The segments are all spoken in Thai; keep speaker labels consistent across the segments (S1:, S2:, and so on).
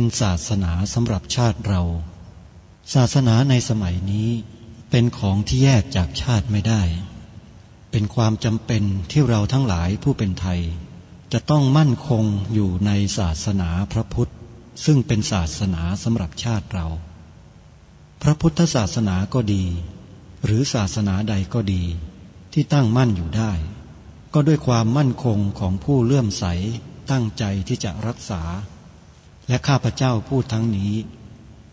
S1: เป็นศาสนาสำหรับชาติเราศาสนาในสมัยนี้เป็นของที่แยกจากชาติไม่ได้เป็นความจำเป็นที่เราทั้งหลายผู้เป็นไทยจะต้องมั่นคงอยู่ในศาสนาพระพุทธซึ่งเป็นศาสนาสำหรับชาติเราพระพุทธศาสนาก็ดีหรือศาสนาใดก็ดีที่ตั้งมั่นอยู่ได้ก็ด้วยความมั่นคงของผู้เลื่อมใสตั้งใจที่จะรักษาและข้าพเจ้าพูดทั้งนี้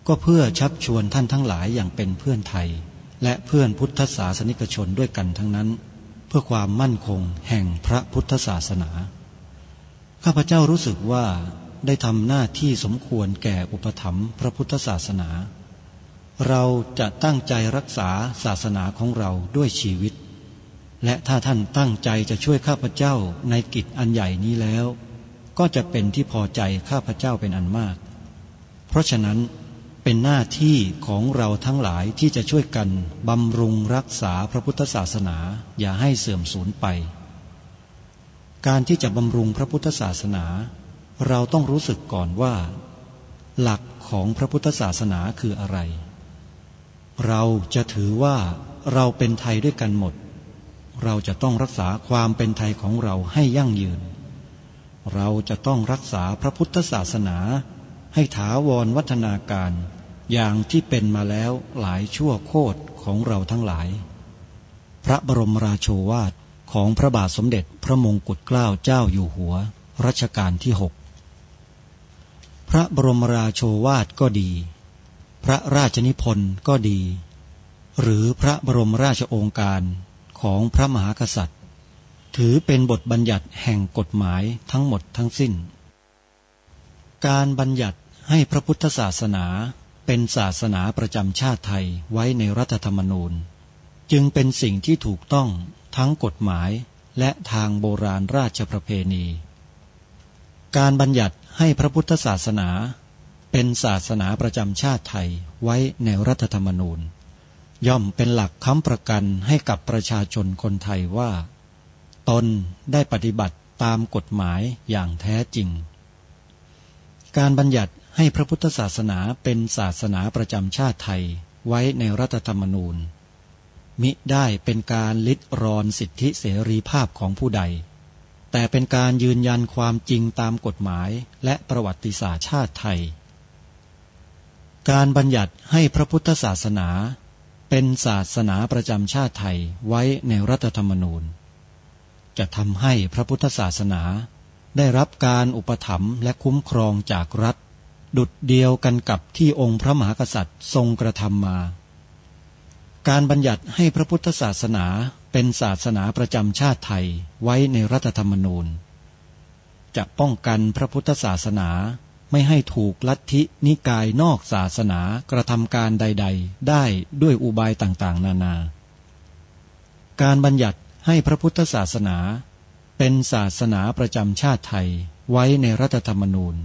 S1: ก็เพื่อชักชวนท่านทั้งหลายอย่างเป็นเพื่อนไทยและเพื่อนพุทธศาสนิกชนด้วยกันทั้งนั้นเพื่อความมั่นคงแห่งพระพุทธศาสนาข้าพเจ้ารู้สึกว่าได้ทำหน้าที่สมควรแก่อุปถัมภ์พระพุทธศาสนาเราจะตั้งใจรักษาศาสนาของเราด้วยชีวิตและถ้าท่านตั้งใจจะช่วยข้าพเจ้าในกิจอันใหญ่นี้แล้วก็จะเป็นที่พอใจข้าพเจ้าเป็นอันมากเพราะฉะนั้นเป็นหน้าที่ของเราทั้งหลายที่จะช่วยกันบำรุงรักษาพระพุทธศาสนาอย่าให้เสื่อมสูญไปการที่จะบำรุงพระพุทธศาสนาเราต้องรู้สึกก่อนว่าหลักของพระพุทธศาสนาคืออะไรเราจะถือว่าเราเป็นไทยด้วยกันหมดเราจะต้องรักษาความเป็นไทยของเราให้ยั่งยืนเราจะต้องรักษาพระพุทธศาสนาให้ถาวรวัฒนาการอย่างที่เป็นมาแล้วหลายชั่วโคตรของเราทั้งหลายพระบรมราโชวาทของพระบาทสมเด็จพระมงกุฎเกล้าเจ้าอยู่หัวรัชกาลที่ 6พระบรมราโชวาทก็ดีพระราชนิพนธ์ก็ดีหรือพระบรมราชโองการของพระมหากษัตริย์ถือเป็นบทบัญญัติแห่งกฎหมายทั้งหมดทั้งสิ้นการบัญญัติให้พระพุทธศาสนาเป็นศาสนาประจำชาติไทยไว้ในรัฐธรรมนูญจึงเป็นสิ่งที่ถูกต้องทั้งกฎหมายและทางโบราณราชประเพณีการบัญญัติให้พระพุทธศาสนาเป็นศาสนาประจำชาติไทยไว้ในรัฐธรรมนูญย่อมเป็นหลักค้ำประกันให้กับประชาชนคนไทยว่าตนได้ปฏิบัติตามกฎหมายอย่างแท้จริงการบัญญัติให้พระพุทธศาสนาเป็นศาสนาประจำชาติไทยไว้ในรัฐธรรมนูญมิได้เป็นการลิดรอนสิทธิเสรีภาพของผู้ใดแต่เป็นการยืนยันความจริงตามกฎหมายและประวัติศาสตร์ชาติไทยการบัญญัติให้พระพุทธศาสนาเป็นศาสนาประจำชาติไทยไว้ในรัฐธรรมนูญจะทำให้พระพุทธศาสนาได้รับการอุปถัมภ์และคุ้มครองจากรัฐดุจเดียวกันกับที่องค์พระมหากษัตริย์ทรงกระทำมาการบัญญัติให้พระพุทธศาสนาเป็นศาสนาประจำชาติไทยไว้ในรัฐธรรมนูญจะป้องกันพระพุทธศาสนาไม่ให้ถูกลัทธินิกายนอกศาสนากระทำการใดๆได้ด้วยอุบายต่างๆนานาการบัญญัติให้พระพุทธศาสนาเป็นศาสนาประจำชาติไทยไว้ในรัฐธรรมนูญ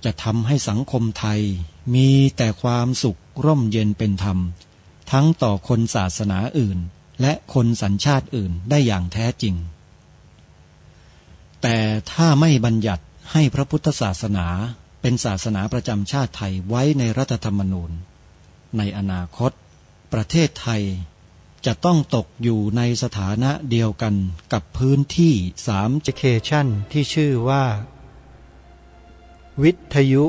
S1: จะทำให้สังคมไทยมีแต่ความสุขร่มเย็นเป็นธรรมทั้งต่อคนศาสนาอื่นและคนสัญชาติอื่นได้อย่างแท้จริงแต่ถ้าไม่บัญญัติให้พระพุทธศาสนาเป็นศาสนาประจำชาติไทยไว้ในรัฐธรรมนูญในอนาคตประเทศไทยจะต้องตกอยู่ในสถานะเดียวกันกับพื้นที่3 location ที่ชื่อว่าวิทยุ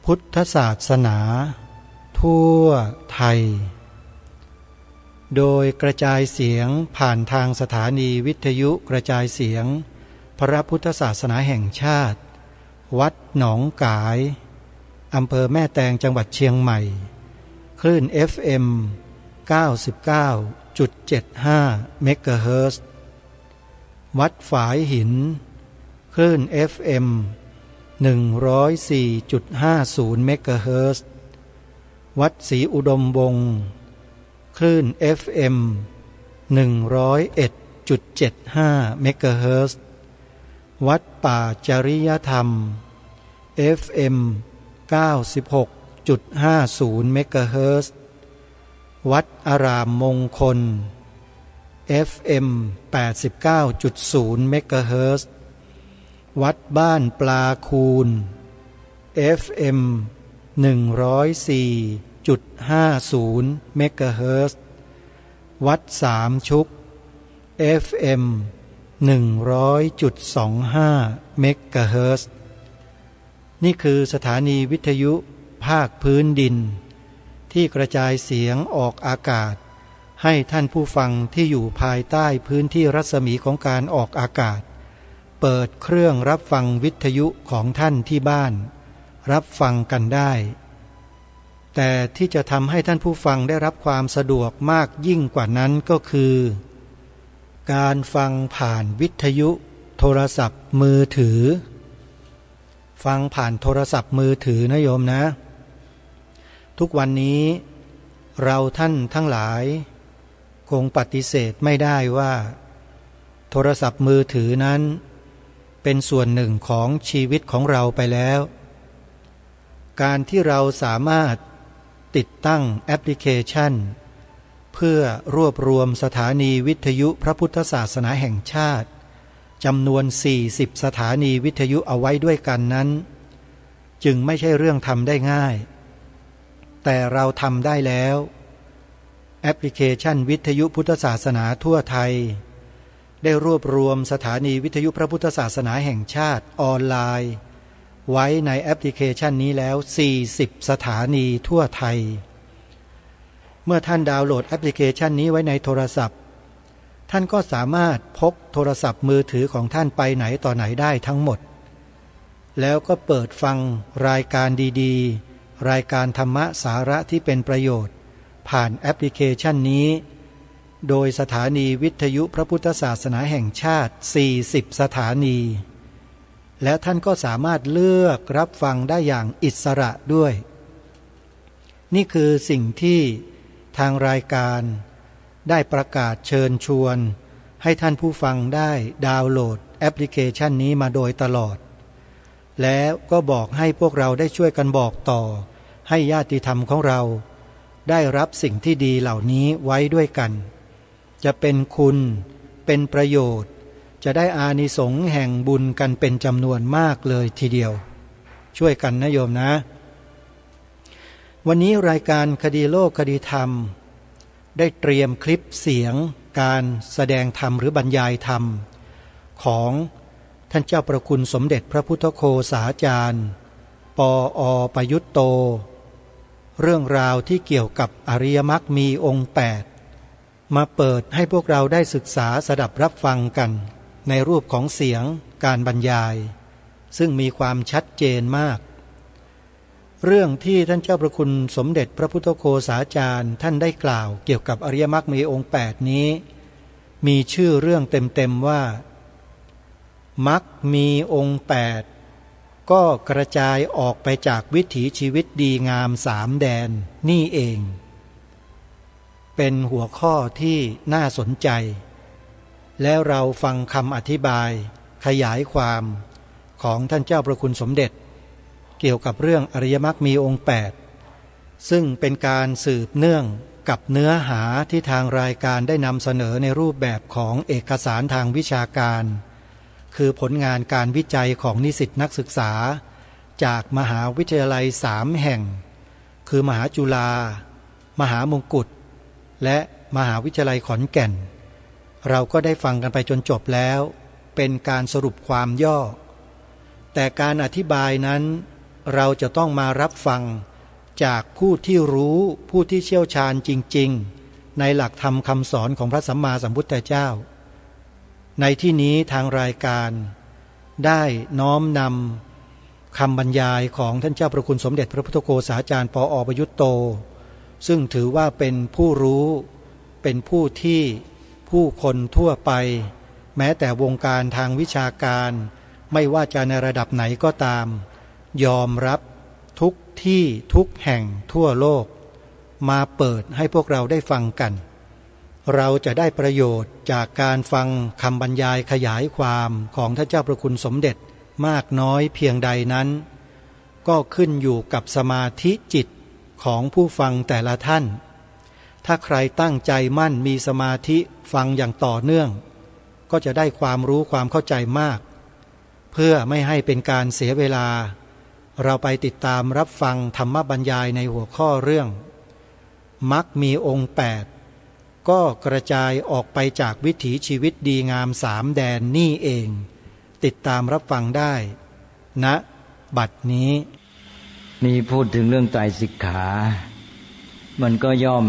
S1: พุทธศาสนาทั่วไทยโดยกระจายเสียงผ่านทางสถานีวิทยุกระจายเสียงพระพุทธศาสนาแห่งชาติวัดหนองกายอำเภอแม่แตงจังหวัดเชียงใหม่คลื่น FM 99.75 เมกะเฮิรตซ์วัดฝายหินคลื่น FM 104.50 เมกะเฮิรตซ์วัดศรีอุดมวงศ์คลื่น FM 101.75 เมกะเฮิรตซ์วัดป่าจริยธรรม FM 96.50 เมกะเฮิรตซ์วัดอารามมงคล FM 89.0 เมกะเฮิรตซ์วัดบ้านปลาคูน
S2: FM 104.50 เมกะเฮิรตซ์ วัดสามชุก FM 100.25 เมกะเฮิรตซ์ นี่คือสถานีวิทยุภาคพื้นดินที่กระจายเสียงออกอากาศให้ท่านผู้ฟังที่อยู่ภายใต้พื้นที่รัศมีของการออกอากาศเปิดเครื่องรับฟังวิทยุของท่านที่บ้านรับฟังกันได้แต่ที่จะทำให้ท่านผู้ฟังได้รับความสะดวกมากยิ่งกว่านั้นก็คือการฟังผ่านวิทยุโทรศัพท์มือถือฟังผ่านโทรศัพท์มือถือนะโยมนะทุกวันนี้เราท่านทั้งหลายคงปฏิเสธไม่ได้ว่าโทรศัพท์มือถือนั้นเป็นส่วนหนึ่งของชีวิตของเราไปแล้วการที่เราสามารถติดตั้งแอปพลิเคชันเพื่อรวบรวมสถานีวิทยุพระพุทธศาสนาแห่งชาติจำนวน40สถานีวิทยุเอาไว้ด้วยกันนั้นจึงไม่ใช่เรื่องทำได้ง่ายแต่เราทำได้แล้วแอปพลิเคชันวิทยุพุทธศาสนาทั่วไทยได้รวบรวมสถานีวิทยุพระพุทธศาสนาแห่งชาติออนไลน์ไว้ในแอปพลิเคชันนี้แล้ว40สถานีทั่วไทยเมื่อท่านดาวน์โหลดแอปพลิเคชันนี้ไว้ในโทรศัพท์ท่านก็สามารถพกโทรศัพท์มือถือของท่านไปไหนต่อไหนได้ทั้งหมดแล้วก็เปิดฟังรายการดีๆรายการธรรมะสาระที่เป็นประโยชน์ผ่านแอปพลิเคชันนี้โดยสถานีวิทยุพระพุทธศาสนาแห่งชาติ40สถานีและท่านก็สามารถเลือกรับฟังได้อย่างอิสระด้วยนี่คือสิ่งที่ทางรายการได้ประกาศเชิญชวนให้ท่านผู้ฟังได้ดาวน์โหลดแอปพลิเคชันนี้มาโดยตลอดแล้วก็บอกให้พวกเราได้ช่วยกันบอกต่อให้ญาติธรรมของเราได้รับสิ่งที่ดีเหล่านี้ไว้ด้วยกันจะเป็นคุณเป็นประโยชน์จะได้อานิสงส์แห่งบุญกันเป็นจำนวนมากเลยทีเดียวช่วยกันนะโยมนะวันนี้รายการคดีโลกคดีธรรมได้เตรียมคลิปเสียงการแสดงธรรมหรือบรรยายธรรมของท่านเจ้าประคุณสมเด็จพระพุทธโฆษาจารย์ปอ.ประยุตโตเรื่องราวที่เกี่ยวกับอริยมรรคมีองค์8มาเปิดให้พวกเราได้ศึกษาสดับรับฟังกันในรูปของเสียงการบรรยายซึ่งมีความชัดเจนมากเรื่องที่ท่านเจ้าประคุณสมเด็จพระพุทธโฆษาจารย์ท่านได้กล่าวเกี่ยวกับอริยมรรคมีองค์8นี้มีชื่อเรื่องเต็มๆว่ามรรคมีองค์8ก็กระจายออกไปจากวิถีชีวิตดีงาม3แดนนี่เองเป็นหัวข้อที่น่าสนใจแล้วเราฟังคำอธิบายขยายความของท่านเจ้าประคุณสมเด็จเกี่ยวกับเรื่องอริยมรรคมีองค์8ซึ่งเป็นการสืบเนื่องกับเนื้อหาที่ทางรายการได้นำเสนอในรูปแบบของเอกสารทางวิชาการคือผลงานการวิจัยของนิสิตนักศึกษาจากมหาวิทยาลัย3แห่งคือมหาจุฬามหามงกุฎและมหาวิทยาลัยขอนแก่นเราก็ได้ฟังกันไปจนจบแล้วเป็นการสรุปความย่อแต่การอธิบายนั้นเราจะต้องมารับฟังจากผู้ที่รู้ผู้ที่เชี่ยวชาญจริงๆในหลักธรรมคำสอนของพระสัมมาสัมพุทธเจ้าในที่นี้ทางรายการได้น้อมนำคำบรรยายของท่านเจ้าประคุณสมเด็จพระพุทธโฆษาจารย์ปอ.ประยุตโตซึ่งถือว่าเป็นผู้รู้เป็นผู้ที่ผู้คนทั่วไปแม้แต่วงการทางวิชาการไม่ว่าจะในระดับไหนก็ตามยอมรับทุกที่ทุกแห่งทั่วโลกมาเปิดให้พวกเราได้ฟังกันเราจะได้ประโยชน์จากการฟังคำบรรยายขยายความของท่านเจ้าประคุณสมเด็จมากน้อยเพียงใดนั้นก็ขึ้นอยู่กับสมาธิจิตของผู้ฟังแต่ละท่านถ้าใครตั้งใจมั่นมีสมาธิฟังอย่างต่อเนื่องก็จะได้ความรู้ความเข้าใจมากเพื่อไม่ให้เป็นการเสียเวลา เราไปติดตามรับฟังธรรมบรรยายในหัวข้อเรื่องมรรคมีองค์8ก็กระจายออกไปจากวิถีชีวิตดีงาม3 แดนนี่เองติดตามรับฟังได้ณบัดนี้
S3: นี่พูดถึงเรื่องไตรสิกขามันก็ย่อม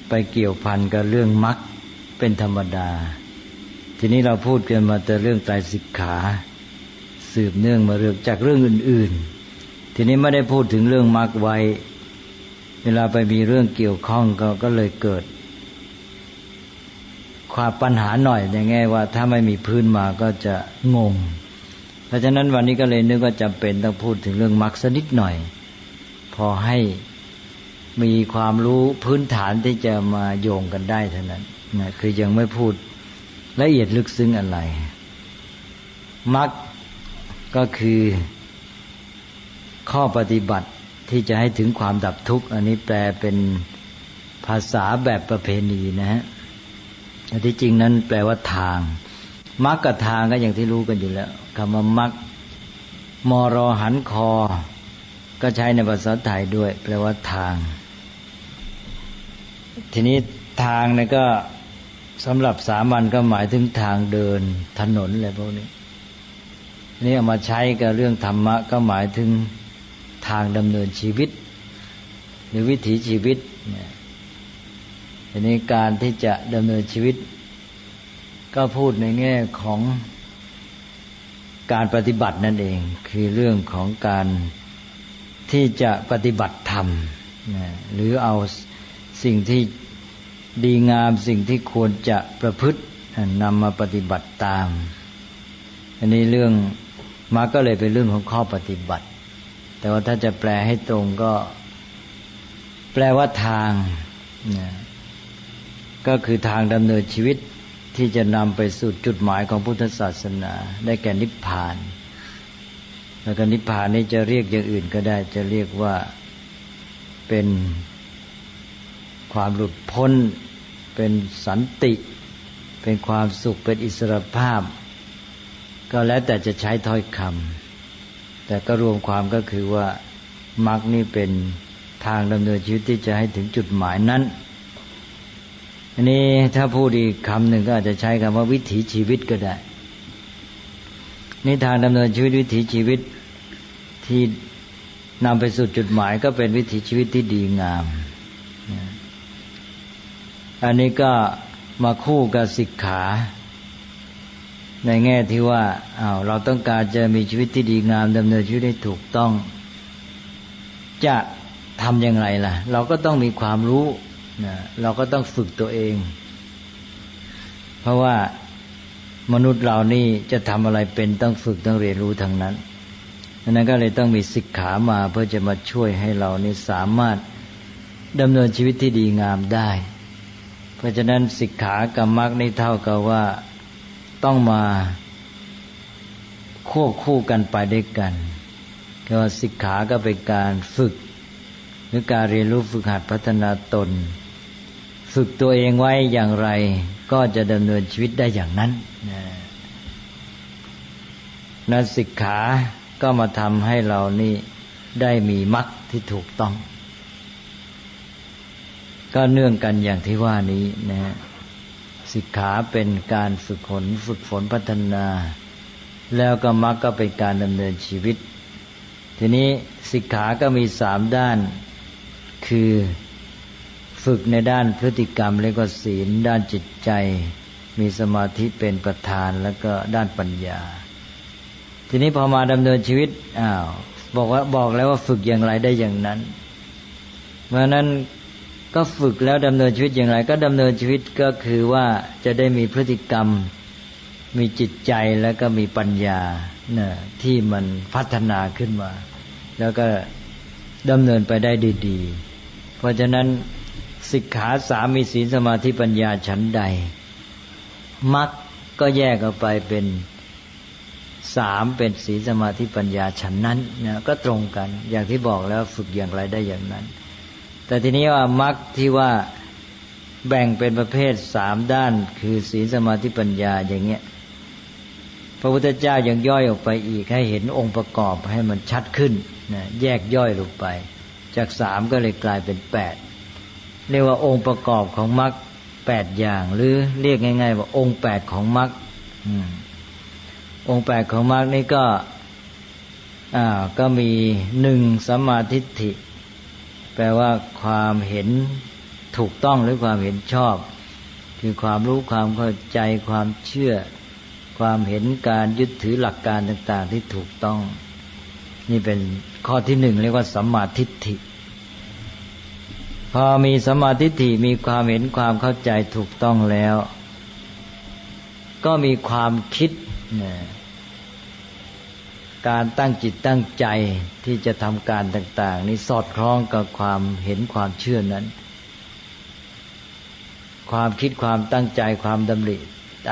S3: ไปเกี่ยวพันกับเรื่องมรรคเป็นธรรมดาทีนี้เราพูดกันมาแต่เรื่องไตรสิกขาสืบเนื่องมาเรื่องจากเรื่องอื่นๆทีนี้ไม่ได้พูดถึงเรื่องมรรคไว้เวลาไปมีเรื่องเกี่ยวข้องก็เลยเกิดความปัญหาหน่อยอย่างไงว่าถ้าไม่มีพื้นมาก็จะงงเพราะฉะนั้นวันนี้ก็เลยนึกว่าจำเป็นต้องพูดถึงเรื่องมรรคสักนิดหน่อยพอให้มีความรู้พื้นฐานที่จะมาโยงกันได้เท่านั้นนะคือยังไม่พูดละเอียดลึกซึ้งอะไรมรรคก็คือข้อปฏิบัติที่จะให้ถึงความดับทุกข์อันนี้แปลเป็นภาษาแบบประเพณีนะฮะแต่ที่จริงนั้นแปลว่าทางมรรคกับทางก็อย่างที่รู้กันอยู่แล้วคำว่ามรรคมรอหันคอก็ใช้ในภาษาไทยด้วยแปลว่าทางทีนี้ทางเนี่ยก็สำหรับสามัญก็หมายถึงทางเดินถนนอะไรพวกนี้นี่เอามาใช้กับเรื่องธรรมะก็หมายถึงทางดำเนินชีวิตหรือวิถีชีวิตเนี่ยทีนี้การที่จะดำเนินชีวิตก็พูดในแง่ของการปฏิบัตินั่นเองคือเรื่องของการที่จะปฏิบัติธรรมหรือเอาสิ่งที่ดีงามสิ่งที่ควรจะประพฤตินำมาปฏิบัติตามอันนี้เรื่องมาก็เลยเป็นเรื่องของข้อปฏิบัติแต่ว่าถ้าจะแปลให้ตรงก็แปลว่าทางก็คือทางดำเนินชีวิตที่จะนำไปสู่จุดหมายของพุทธศาสนาได้แก่นิพพานแล้วก็นิพพานนี้จะเรียกอย่างอื่นก็ได้จะเรียกว่าเป็นความหลุดพ้นเป็นสันติเป็นความสุขเป็นอิสรภาพก็แล้วแต่จะใช้ถ้อยคำแต่ก็รวมความก็คือว่ามรรคนี่เป็นทางดำเนินชีวิตที่จะให้ถึงจุดหมายนั้นอันนี้ถ้าพูดอีกคำหนึ่งก็อาจจะใช้คำว่าวิถีชีวิตก็ได้นี่ทางดำเนินชีวิตวิถีชีวิตที่นำไปสู่จุดหมายก็เป็นวิถีชีวิตที่ดีงามอันนี้ก็มาคู่กับสิกขาในแง่ที่ว่าเราต้องการจะมีชีวิตที่ดีงามดำเนินชีวิตให้ถูกต้องจะทำอย่างไรล่ะเราก็ต้องมีความรู้เราก็ต้องฝึกตัวเองเพราะว่ามนุษย์เรานี่จะทำอะไรเป็นต้องฝึกต้องเรียนรู้ทั้งนั้นดังนั้นก็เลยต้องมีสิกขามาเพื่อจะมาช่วยให้เรานี่สามารถดำเนินชีวิตที่ดีงามได้เพราะฉะนั้นสิกขากับมรรคนี่เท่ากับว่าต้องมาควบคู่กันไปด้วยกันคือว่าสิกขาก็เป็นการฝึกหรือการเรียนรู้ฝึกหัดพัฒนาตนฝึกตัวเองไว้อย่างไรก็จะดำเนินชีวิตได้อย่างนั้นนั้นสิกขาก็มาทำให้เรานี่ได้มีมรรคที่ถูกต้องก็เนื่องกันอย่างที่ว่านี้นะสิกขาเป็นการฝึกฝนพัฒนาแล้วก็มรรคก็เป็นการดำเนินชีวิตทีนี้สิกขาก็มี3ด้านคือฝึกในด้านพฤติกรรมแล้วก็ศีลด้านจิตใจมีสมาธิเป็นประธานแล้วก็ด้านปัญญาทีนี้พอมาดำเนินชีวิตบอกแล้วว่าฝึกอย่างไรได้อย่างนั้นเพราะนั้นก็ฝึกแล้วดำเนินชีวิตอย่างไรก็ดำเนินชีวิตก็คือว่าจะได้มีพฤติกรรมมีจิตใจแล้วก็มีปัญญาที่มันพัฒนาขึ้นมาแล้วก็ดำเนินไปได้ดีๆเพราะฉะนั้นสิกขา3มีศีลสมาธิปัญญาฉันใดมรรคก็แยกออกไปเป็น3เป็นศีลสมาธิปัญญาฉันนั้นก็ตรงกันอย่างที่บอกแล้วฝึกอย่างไรได้อย่างนั้นแต่ทีนี้ว่ามรรคที่ว่าแบ่งเป็นประเภท3ด้านคือศีลสมาธิปัญญาอย่างเงี้ย พระพุทธเจ้ายังย่อยออกไปอีกให้เห็นองค์ประกอบให้มันชัดขึ้นนะแยกย่อยลงไปจาก3ก็เลยกลายเป็น8เรียกว่าองค์ประกอบของมรรค8อย่างหรือเรียกง่ายๆว่าองค์8ของมรรคองค์8ของมรรคนี่ก็มี1สัมมาทิฏฐิแปลว่าความเห็นถูกต้องหรือความเห็นชอบคือความรู้ความเข้าใจความเชื่อความเห็นการยึดถือหลักการต่างๆที่ถูกต้องนี่เป็นข้อที่1เรียกว่าสัมมาทิฏฐิพอมีสัมมาทิฏฐิมีความเห็นความเข้าใจถูกต้องแล้วก็มีความคิดการตั้งจิตตั้งใจที่จะทำการต่างๆนี้สอดคล้องกับความเห็นความเชื่อนั้นความคิดความตั้งใจความดำริ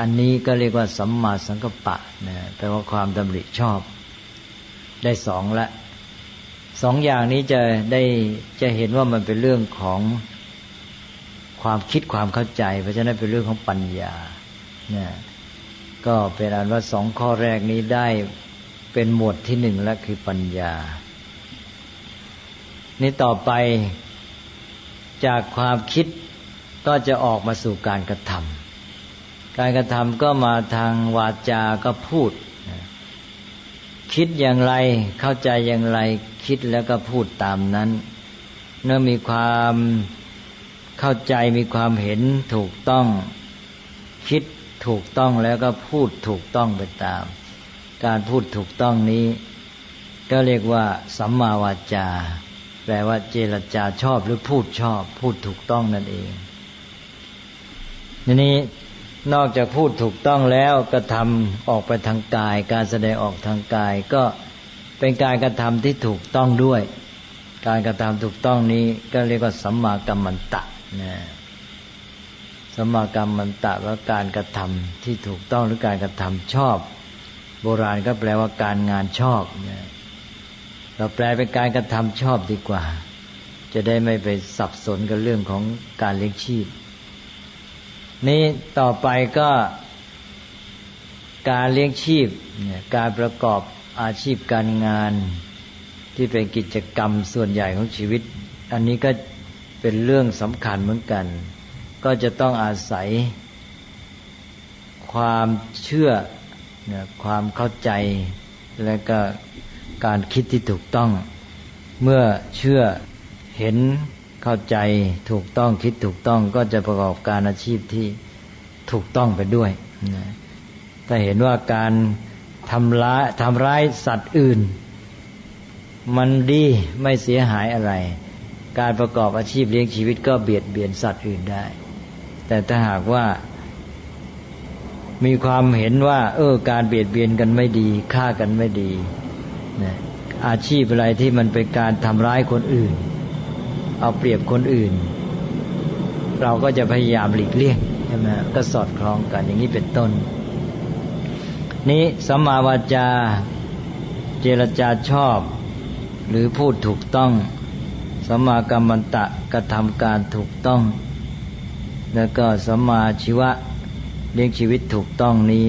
S3: อันนี้ก็เรียกว่าสัมมาสังกัปปะแปลว่าความดำริชอบได้2ละ2อย่างนี้จะเห็นว่ามันเป็นเรื่องของความคิดความเข้าใจเพราะฉะนั้นเป็นเรื่องของปัญญาก็เป็นอันว่า2ข้อแรกนี้ได้เป็นหมวดที่1แล้วคือปัญญานี่ต่อไปจากความคิดก็จะออกมาสู่การกระทำการกระทำก็มาทางวาจาก็พูดคิดอย่างไรเข้าใจอย่างไรคิดแล้วก็พูดตามนั้นเมื่อมีความเข้าใจมีความเห็นถูกต้องคิดถูกต้องแล้วก็พูดถูกต้องไปตามการพูดถูกต้องนี้ก็เรียกว่าสัมมาวาจาแปลว่าเจรจาชอบหรือพูดชอบพูดถูกต้องนั่นเองทีนี้นอกจากพูดถูกต้องแล้วกระทำออกไปทางกายการแสดงออกทางกายก็เป็นการกระทำที่ถูกต้องด้วยการกระทำถูกต้องนี้ก็เรียกว่าสัมมากัมมันตะสัมมากัมมันตะว่าการกระทำที่ถูกต้องหรือการกระทำชอบโบราณก็แปลว่าการงานชอบเราแปลเป็นการกระทำชอบดีกว่าจะได้ไม่ไปสับสนกับเรื่องของการเลี้ยงชีพนี้ต่อไปก็การเลี้ยงชีพการประกอบอาชีพการงานที่เป็นกิจกรรมส่วนใหญ่ของชีวิตอันนี้ก็เป็นเรื่องสำคัญเหมือนกันก็จะต้องอาศัยความเชื่อความเข้าใจและก็การคิดที่ถูกต้องเมื่อเชื่อเห็นเข้าใจถูกต้องคิดถูกต้องก็จะประกอบการอาชีพที่ถูกต้องไปด้วยถ้าเห็นว่าการทำร้ายสัตว์อื่นมันดีไม่เสียหายอะไรการประกอบอาชีพเลี้ยงชีวิตก็เบียดเบียนสัตว์อื่นได้แต่ถ้าหากว่ามีความเห็นว่าการเบียดเบียนกันไม่ดีฆ่ากันไม่ดีอาชีพอะไรที่มันเป็นการทำร้ายคนอื่นเอาเปรียบคนอื่นเราก็จะพยายามหลีกเลี่ยงใช่ไหมก็สอดคล้องกันอย่างนี้เป็นต้นนี้สัมมาวาจาเจรจาชอบหรือพูดถูกต้องสัมมากัมมันตะกระทำการถูกต้องแล้วก็สัมมาชีวะเลี้ยงชีวิตถูกต้องนี้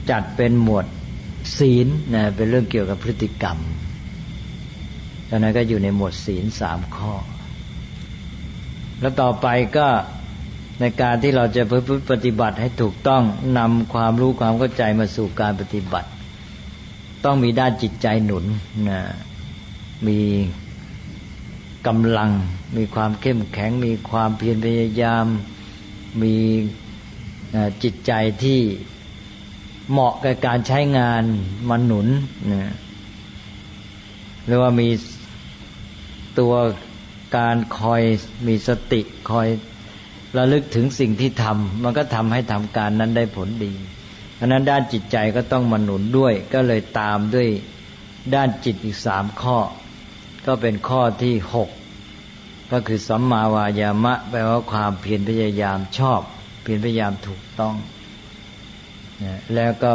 S3: จัดเป็นหมวดศีลเป็นเรื่องเกี่ยวกับพฤติกรรมดังนั้นก็อยู่ในหมวดศีล3ข้อแล้วต่อไปก็ในการที่เราจะปฏิบัติให้ถูกต้องนำความรู้ความเข้าใจมาสู่การปฏิบัติต้องมีด้านจิตใจหนุนมีกำลังมีความเข้มแข็งมีความเพียรพยายามมีจิตใจที่เหมาะกับการใช้งานมาหนุนหรือว่ามีตัวการคอยมีสติคอยระลึกถึงสิ่งที่ทำมันก็ทำให้ทำการนั้นได้ผลดีเพราะนั้นด้านจิตใจก็ต้องมาหนุนด้วยก็เลยตามด้วยด้านจิตอีก3ข้อก็เป็นข้อที่6ก็คือสัมมาวายามะแปลว่าความเพียรพยายามชอบเพียรพยายามถูกต้องแล้วก็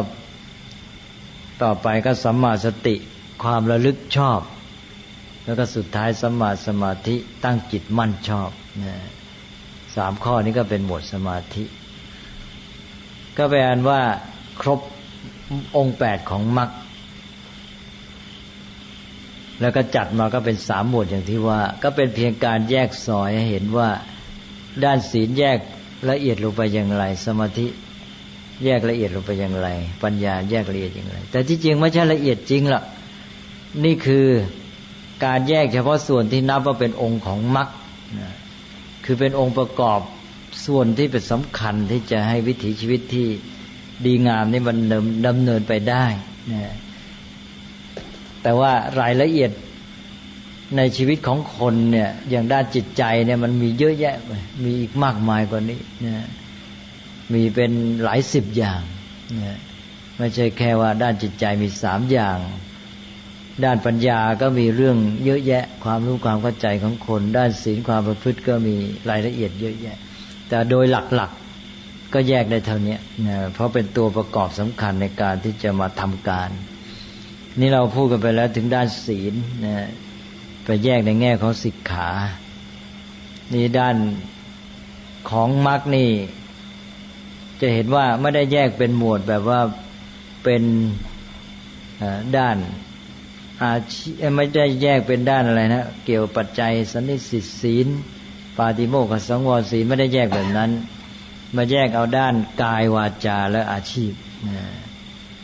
S3: ต่อไปก็สัมมาสติความระลึกชอบแล้วก็สุดท้ายสัมมาสมาธิตั้งจิตมั่นชอบ3ข้อนี้ก็เป็นหมวดสมาธิก็แปลว่าครบ องค์8ของมรรคแล้วก็จัดมาก็เป็น3หมวดอย่างที่ว่าก็เป็นเพียงการแยกสอยให้เห็นว่าด้านศีลแยกละเอียดลงไปอย่างไรสมาธิแยกละเอียดลงไปอย่างไรปัญญาแยกละเอียดอย่างไรแต่ที่จริงไม่ใช่ละเอียดจริงหรอกนี่คือการแยกเฉพาะส่วนที่นับว่าเป็นองค์ของมรรคคือเป็นองค์ประกอบส่วนที่เป็นสำคัญที่จะให้วิถีชีวิตที่ดีงามนี่มันดำเนินไปได้นะแต่ว่ารายละเอียดในชีวิตของคนเนี่ยอย่างด้านจิตใจเนี่ยมันมีเยอะแยะมีอีกมากมายกว่านี้นะมีเป็นหลาย10อย่างนะไม่ใช่แค่ว่าด้านจิตใจมี3อย่างด้านปัญญาก็มีเรื่องเยอะแยะความรู้ความเข้าใจของคนด้านศีลความประพฤติก็มีรายละเอียดเยอะแยะแต่โดยหลักๆก็แยกได้เท่านี้นะเพราะเป็นตัวประกอบสำคัญในการที่จะมาทำการนี่เราพูดกันไปแล้วถึงด้านศีลนะไปแยกในแง่ของสิกขานี่ด้านของมรรคนี่จะเห็นว่าไม่ได้แยกเป็นหมวดแบบว่าเป็นด้านอาชีพไม่ได้แยกเป็นด้านอะไรนะเกี่ยวปัจจัยสันนิสิตศีลปาติโมกขสังวรศีลไม่ได้แยกแบบนั้นมาแยกเอาด้านกายวาจาและอาชีพ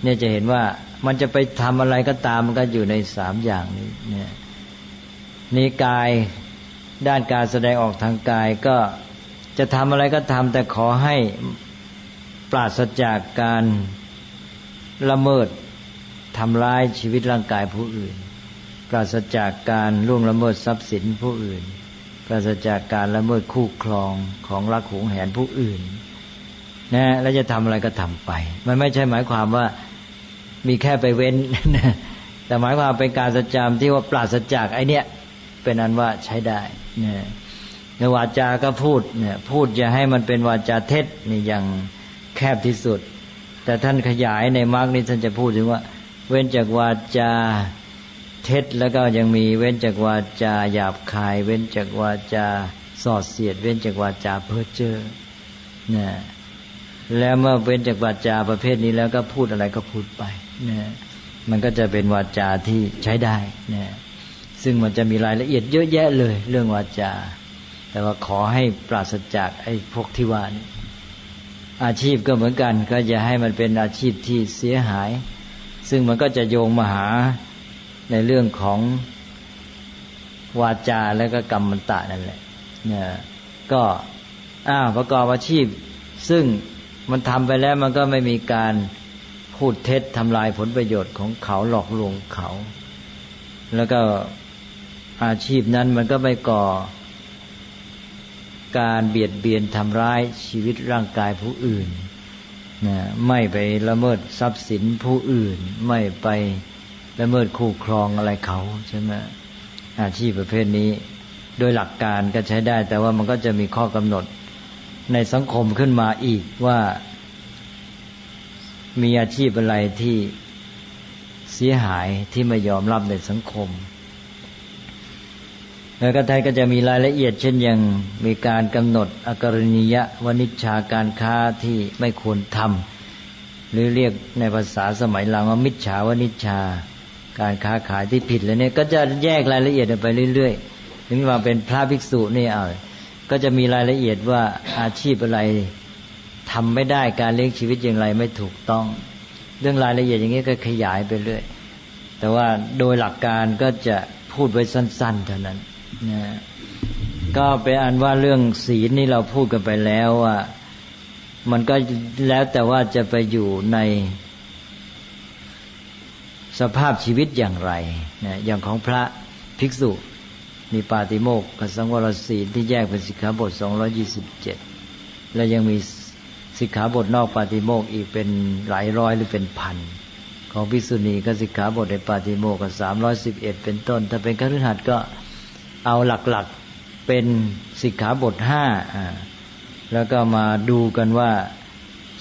S3: เนี่ยจะเห็นว่ามันจะไปทำอะไรก็ตามมันก็อยู่ใน3อย่างนี้เนี่ยนี่กายด้านการแสดงออกทางกายก็จะทำอะไรก็ทำแต่ขอให้ปราศจากการละเมิดทำร้ายชีวิตร่างกายผู้อื่นปราศจากการล่วงละเมิดทรัพย์สินผู้อื่นปราศจากการละเมิดคู่ครองของรักหวงแหนผู้อื่นนะแล้วจะทำอะไรก็ทำไปมันไม่ใช่หมายความว่ามีแค่ไปเว้นแต่หมายความเป็นการสัจจามที่ว่าปราศจากไอ้เนี้ยเป็นอันว่าใช้ได้เนี่ยในวาจาก็พูดเนี่ยพูดอย่าให้มันเป็นวาจาเท็จนี่อย่างแคบที่สุดแต่ท่านขยายในมรรคนี้ท่านจะพูดถึงว่าเว้นจากวาจาเท็จแล้วก็ยังมีเว้นจากวาจาหยาบคายเว้นจากวาจาส่อเสียดเว้นจากวาจาเพ้อเจ้อเนี่ยแล้วเมื่อเว้นจากวาจาประเภทนี้แล้วก็พูดอะไรก็พูดไปเนี่ยมันก็จะเป็นวาจาที่ใช้ได้เนี่ยซึ่งมันจะมีรายละเอียดเยอะแยะเลยเรื่องวาจาแต่ว่าขอให้ปราศจากไอ้พวกที่ว่านี้อาชีพก็เหมือนกันก็อย่าให้มันเป็นอาชีพที่เสียหายซึ่งมันก็จะโยงมาหาในเรื่องของวาจาและก็กรรมตะนั่นแหละเนี่ยก็ประกอบอาชีพซึ่งมันทำไปแล้วมันก็ไม่มีการพูดเท็จทำลายผลประโยชน์ของเขาหลอกลวงเขาแล้วก็อาชีพนั้นมันก็ไม่ก่อการเบียดเบียนทำร้ายชีวิตร่างกายผู้อื่นนะไม่ไปละเมิดทรัพย์สินผู้อื่นไม่ไปละเมิดคู่ครองอะไรเขาใช่ไหมอาชีพประเภทนี้โดยหลักการก็ใช้ได้แต่ว่ามันก็จะมีข้อกำหนดในสังคมขึ้นมาอีกว่ามีอาชีพอะไรที่เสียหายที่ไม่ยอมรับในสังคมแล้วก็ไทยก็จะมีรายละเอียดเช่นอย่างมีการกำหนดอกรณียวณิชชาการค้าที่ไม่ควรทำหรือเรียกในภาษาสมัยหลังว่ามิจฉาวณิชชาการค้าขายที่ผิดแล้วเนี่ยก็จะแยกรายละเอียดไปเรื่อยๆถึงว่าเป็นพระภิกษุนี่ก็จะมีรายละเอียดว่าอาชีพอะไรทำไม่ได้การเลี้ยงชีวิตอย่างไรไม่ถูกต้องเรื่องรายละเอียดอย่างนี้ก็ขยายไปเรื่อยแต่ว่าโดยหลักการก็จะพูดไว้สั้นๆเท่านั้นนะก็เป็นอันว่าเรื่องศีลนี่เราพูดกันไปแล้วว่ามันก็แล้วแต่ว่าจะไปอยู่ในสภาพชีวิตอย่างไรนะอย่างของพระภิกษุมีปาติโมกขสังวรศีลที่แยกเป็นสิกขาบท227แล้วยังมีสิกขาบทนอกปาติโมกอีกเป็นหลายร้อยหรือเป็นพันของภิกษุณีก็สิกขาบทในปาติโมกข์ก็311เป็นต้นถ้าเป็นคฤหัสถ์ก็เอาหลักๆเป็นสิกขาบท5แล้วก็มาดูกันว่า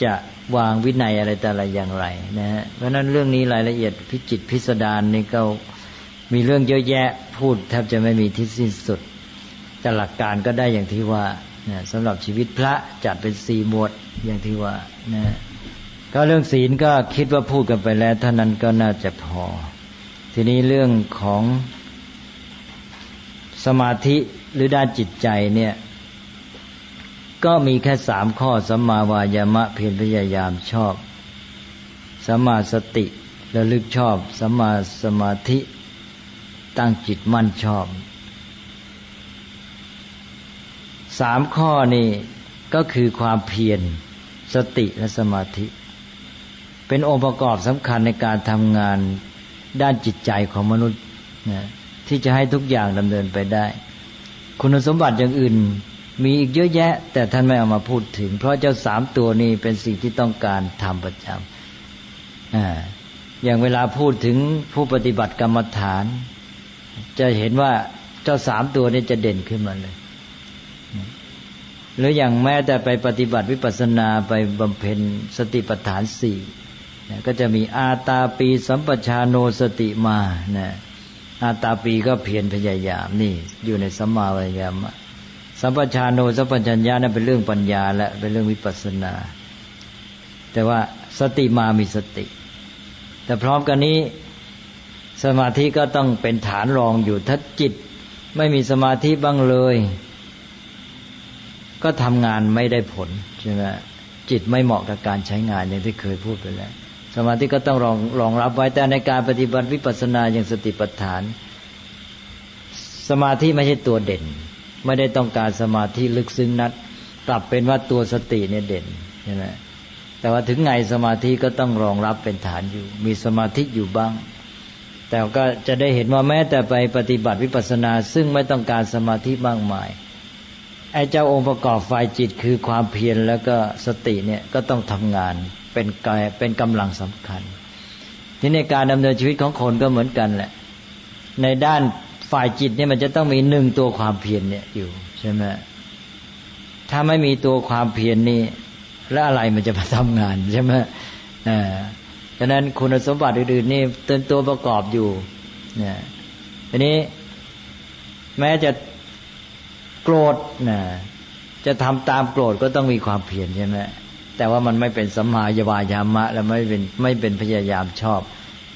S3: จะวางวินัยอะไรแต่ละอย่างไรนะฮะเพราะนั้นเรื่องนี้รายละเอียดพิจิตรพิสดารนี่ก็มีเรื่องเยอะแยะพูดแทบจะไม่มีที่สิ้นสุดแต่หลักการก็ได้อย่างที่ว่าสำหรับชีวิตพระจัดเป็น4หมวดอย่างที่ว่านะ ก็เรื่องศีลก็คิดว่าพูดกันไปแล้วเท่านั้นก็น่าจะพอทีนี้เรื่องของสมาธิหรือด้านจิตใจเนี่ยก็มีแค่3ข้อสัมมาวายามะเพียรพยายามชอบสัมมาสติระลึกชอบสัมมาสมาธิตั้งจิตมั่นชอบ3ข้อนี้ก็คือความเพียรสติและสมาธิเป็นองค์ประกอบสำคัญในการทำงานด้านจิตใจของมนุษย์นะที่จะให้ทุกอย่างดำเนินไปได้คุณสมบัติอย่างอื่นมีอีกเยอะแยะแต่ท่านไม่เอามาพูดถึงเพราะเจ้า3ตัวนี้เป็นสิ่งที่ต้องการทำประจำอย่างเวลาพูดถึงผู้ปฏิบัติกรรมฐานจะเห็นว่าเจ้า3ตัวนี้จะเด่นขึ้นมาเลยหรืออย่างแม้แต่ไปปฏิบัติวิปัสสนาไปบำเพ็ญสติปัฏฐาน4ก็จะมีอาตาปีสัมปชาโนสติมานะอาตาปีก็เพียรพยายามนี่อยู่ในสัมมาวายามะสัมปชาโนสัมปชัญญะนั้นเป็นเรื่องปัญญาและเป็นเรื่องวิปัสสนาแต่ว่าสติมามีสติแต่พร้อมกันนี้สมาธิก็ต้องเป็นฐานรองอยู่ถ้าจิตไม่มีสมาธิบ้างเลยก็ทำงานไม่ได้ผลใช่ไหมจิตไม่เหมาะกับการใช้งานอย่างที่เคยพูดไปแล้วสมาธิก็ต้องรองรับไว้แต่ในการปฏิบัติวิปัสสนาอย่างสติปัฏฐานสมาธิไม่ใช่ตัวเด่นไม่ได้ต้องการสมาธิลึกซึ้งนักกลับเป็นว่าตัวสติเนี่ยเด่นใช่ไหมแต่ว่าถึงไงสมาธิก็ต้องรองรับเป็นฐานอยู่มีสมาธิอยู่บ้างแต่ก็จะได้เห็นว่าแม้แต่ไปปฏิบัติวิปัสสนาซึ่งไม่ต้องการสมาธิมากมายไอ้เจ้าองค์ประกอบฝ่ายจิตคือความเพียรแล้วก็สติเนี่ยก็ต้องทำงานเป็นกำลังสำคัญที่ในการดำเนินชีวิตของคนก็เหมือนกันแหละในด้านฝ่ายจิตเนี่ยมันจะต้องมี1ตัวความเพียรเนี่ยอยู่ใช่ไหมถ้าไม่มีตัวความเพียรนี่แล้วอะไรมันจะมาทำงานใช่ไหมฉะนั้นคุณสมบัติอื่นๆนี่เป็นตัวประกอบอยู่เนี่ยทีนี้แม้จะโกรธจะทำตามโกรธก็ต้องมีความเพียรใช่ไหมแต่ว่ามันไม่เป็นสัมมาวายามะและไม่เป็นพยายามชอบ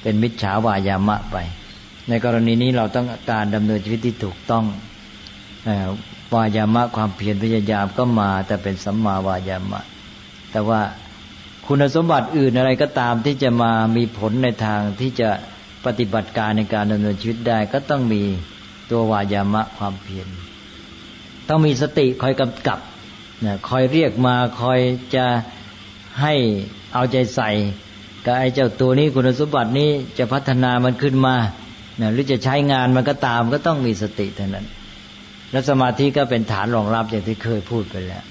S3: เป็นมิจฉาวายามะไปในกรณีนี้เราต้องการดำเนินชีวิตที่ถูกต้องวายามะความเพียรพยายามก็มาแต่เป็นสัมมาวายามะแต่ว่าคุณสมบัติอื่นอะไรก็ตามที่จะมามีผลในทางที่จะปฏิบัติการในการดำเนินชีวิตได้ก็ต้องมีตัววายามะความเพียรต้องมีสติคอยกำกับคอยเรียกมาคอยจะให้เอาใจใส่กับไอ้เจ้าตัวนี้คุณสมบัตินี้จะพัฒนามันขึ้นมาหรือจะใช้งานมันก็ตามก็ต้องมีสติเท่านั้นและสมาธิก็เป็นฐานรองรับอย่างที่เคยพูดไปแล้ว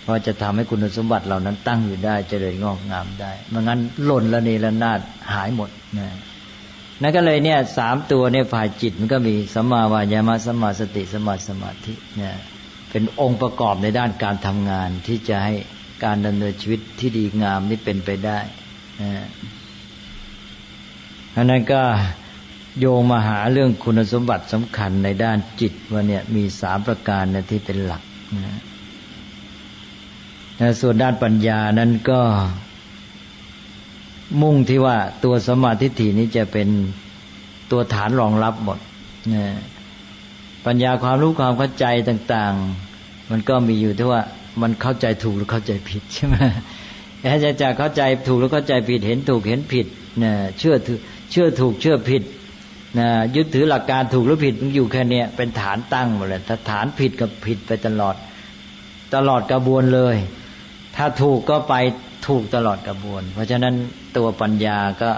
S3: เพราะจะทำให้คุณสมบัติเหล่านั้นตั้งอยู่ได้เจริญงอกงามได้ไม่งั้นหล่นละเนระนาดหายหมดนั่นก็เลยเนี่ย3ตัวเนี่ยฝ่ายจิตมันก็มีสัมมาวายามะสัมมาสติสัมมาสมาธิเป็นองค์ประกอบในด้านการทำงานที่จะให้การดำเนินชีวิตที่ดีงามนี่เป็นไปได้อันนั้นก็โยงมาหาเรื่องคุณสมบัติสำคัญในด้านจิตว่าเนี่ยมี3ประการนะที่เป็นหลักส่วนด้านปัญญานั้นก็มุ่งที่ว่าตัวสัมมาทิฏฐินี้จะเป็นตัวฐานรองรับหมดปัญญาความรู้ความเข้าใจต่างๆมันก็มีอยู่ที่ว่ามันเข้าใจถูกหรือเข้าใจผิดใช่ไหมถ้าจะเข้าใจถูกหรือเข้าใจผิดเห็นถูกเห็นผิดเชื่อถูกเชื่อผิดยึดถือหลักการถูกหรือผิดมันอยู่แค่นี้เป็นฐานตั้งหมดเลยถ้าฐานผิดกับผิดไปตลอดกระบวนเลยถ้าถูกก็ไปถูกตลอดกระบวนเพราะฉะนั้นตัวปัญญาก็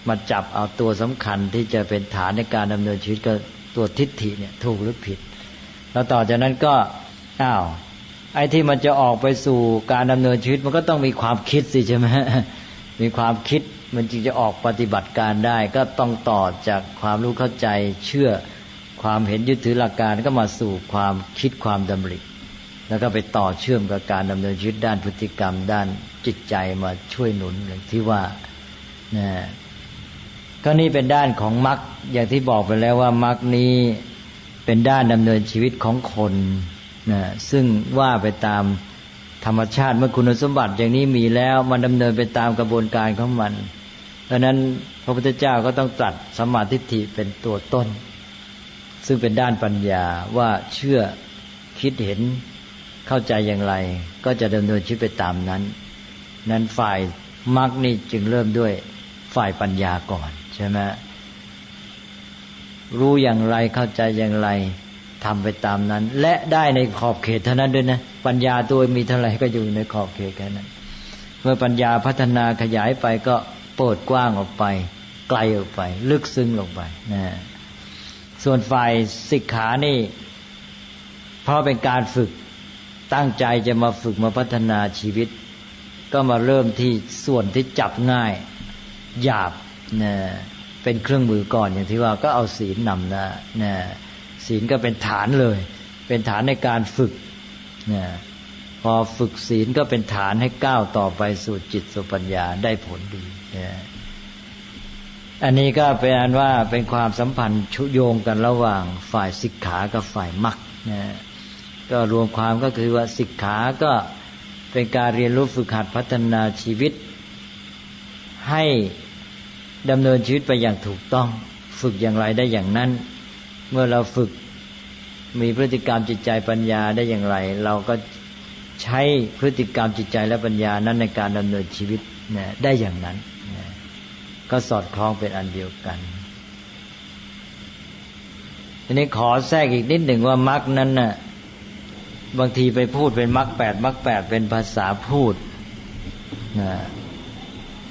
S3: มาจับเอาตัวสำคัญที่จะเป็นฐานในการดำเนินชีวิตก็ตัวทิฏฐิเนี่ยถูกหรือผิดแล้วต่อจากนั้นก็ไอ้ที่มันจะออกไปสู่การดำเนินชีวิตมันก็ต้องมีความคิดสิใช่ไหมมีความคิดมันจึงจะออกปฏิบัติการได้ก็ต้องต่อจากความรู้เข้าใจเชื่อความเห็นยึดถือหลักการก็มาสู่ความคิดความดำริแล้วก็ไปต่อเชื่อมกับการดำเนินชีวิตด้านพฤติกรรมด้านจิตใจมาช่วยหนุนอย่างที่ว่าก็นี่เป็นด้านของมรรคอย่างที่บอกไปแล้วว่ามรรคนี้เป็นด้านดำเนินชีวิตของคนซึ่งว่าไปตาม ธรรมชาติเมื่อคุณสมบัติอย่างนี้มีแล้วมันดำเนินไปตามกระบวนการของมันเพราะนั้นพระพุทธเจ้าก็ต้องตรัสสัมมาทิฏฐิเป็นตัวต้นซึ่งเป็นด้านปัญญาว่าเชื่อคิดเห็นเข้าใจอย่างไรก็จะดำเนินชีวิตไปตามนั้นนั้นฝ่ายมรรคนี่จึงเริ่มด้วยฝ่ายปัญญาก่อนใช่ไหมรู้อย่างไรเข้าใจอย่างไรทำไปตามนั้นและได้ในขอบเขตเท่านั้นด้วยนะปัญญาตัวมีเท่าไหร่ก็อยู่ในขอบเขตแค่นั้นเมื่อปัญญาพัฒนาขยายไปก็เปิดกว้างออกไปไกลออกไปลึกซึ้งลงไปนะส่วนฝ่ายสิกขานี่เพราะเป็นการฝึกตั้งใจจะมาฝึกมาพัฒนาชีวิตก็มาเริ่มที่ส่วนที่จับง่ายหยาบนะเป็นเครื่องมือก่อนอย่างที่ว่าก็เอาศีลนำนะศีลก็เป็นฐานเลยเป็นฐานในการฝึกนะพอฝึกศีลก็เป็นฐานให้ก้าวต่อไปสู่จิตสู่ปัญญาได้ผลดีนะอันนี้ก็เป็นอันว่าเป็นความสัมพันธ์ชุโยงกันระหว่างฝ่ายสิกขากับฝ่ายมรรคนะก็รวมความก็คือว่าสิกขาก็เป็นการเรียนรู้ฝึกหัดพัฒนาชีวิตให้ดำเนินชีวิตไปอย่างถูกต้องฝึกอย่างไรได้อย่างนั้นเมื่อเราฝึกมีพฤติกรรมจิตใจปัญญาได้อย่างไรเราก็ใช้พฤติกรรมจิตใจและปัญญานั้นในการดำเนินชีวิตได้อย่างนั้นก็สอดคล้องเป็นอันเดียวกันทีนี้ขอแทรกอีกนิดหนึ่งว่ามรรคนั้นน่ะบางทีไปพูดเป็นมรรคแปดเป็นภาษาพูด